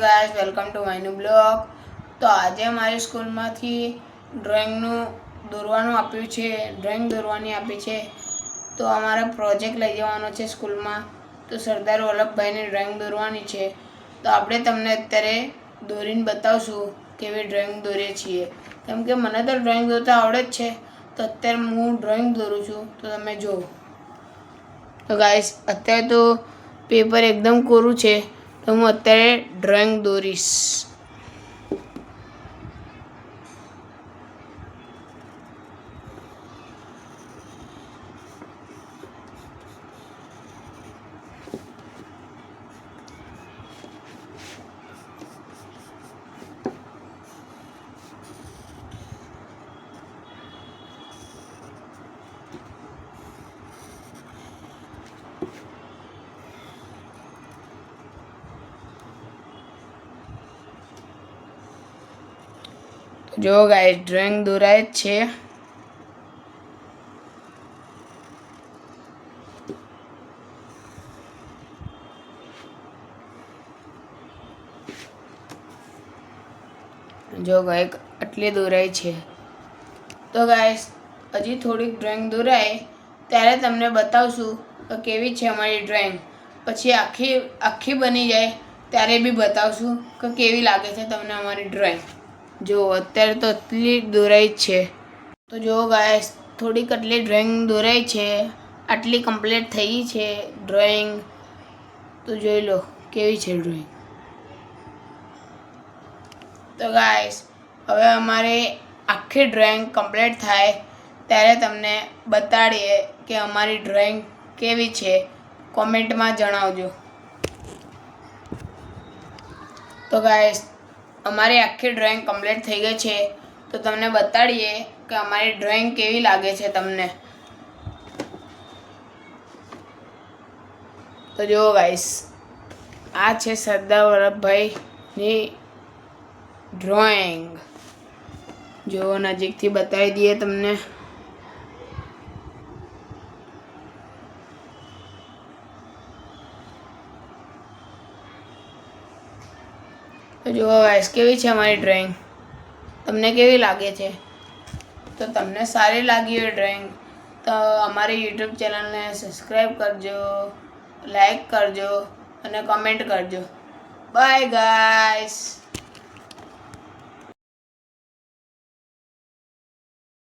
Guys, welcome to my new blog. તો આજે મારી સ્કૂલમાંથી ડ્રોઈંગનું દોરવાનું આપ્યું છે, ડ્રોઈંગ દોરવાની આપી છે। તો અમારે પ્રોજેક્ટ લઈ જવાનો છે સ્કૂલમાં। તો સરદાર વલ્લભભાઈની ડ્રોઈંગ દોરવાની છે। તો આપણે તમને અત્યારે દોરીને બતાવશું કેવી ડ્રોઈંગ દોરીએ છીએ, કેમ કે મને તો ડ્રોઈંગ દોરતા આવડે જ છે। તો અત્યારે હું ડ્રોઈંગ દોરું છું, તો તમે જુઓ। તો ગાઈસ, અત્યારે તો પેપર એકદમ કોરું છે, તો હું અત્યારે ડ્રોઈંગ દોરીશ। જો ગાઈસ, ડ્રોઈંગ દોરાય જ છે। જો ગાઈસ, આટલી દોરાય છે। તો ગાઈસ, હજી થોડીક ડ્રોઈંગ દોરાય ત્યારે તમને બતાવશું કે કેવી છે અમારી ડ્રોઈંગ। પછી આખી બની જાય ત્યારે બી બતાવશું કે કેવી લાગે છે તમને અમારી ડ્રોઈંગ। જો અત્યારે તો આટલી દોરાઈ છે। તો જો ગાઈસ, થોડીક આટલી ડ્રોઈંગ દોરાઈ છે, આટલી કમ્પ્લીટ થઈ છે ડ્રોઈંગ। તો જોઈ લો કેવી છે ડ્રોઈંગ। તો ગાઈસ, હવે અમારે આખી ડ્રોઈંગ કમ્પ્લીટ થાય ત્યારે તમને બતાડીએ કે અમારી ડ્રોઈંગ કેવી છે, કોમેન્ટમાં જણાવજો। તો ગાઈસ, અમારી આખી ડ્રોઈંગ કમ્પ્લીટ થઈ ગઈ છે, તો તમને બતાડીએ કે અમારી ડ્રોઈંગ કેવી લાગે છે તમને। તો જુઓ ગાઈસ, આ છે સરદાર વલ્લભભાઈની ડ્રોઈંગ। જો નજીકથી બતાવી દઈએ તમને। તો જુઓ ગાઈસ, કેવી છે અમારી ડ્રોઈંગ, તમને કેવી લાગે છે? તો તમને સારી લાગી હોય ડ્રોઈંગ તો અમારી યુટ્યુબ ચેનલને સબસ્ક્રાઈબ કરજો, લાઈક કરજો અને કમેન્ટ કરજો। Bye guys.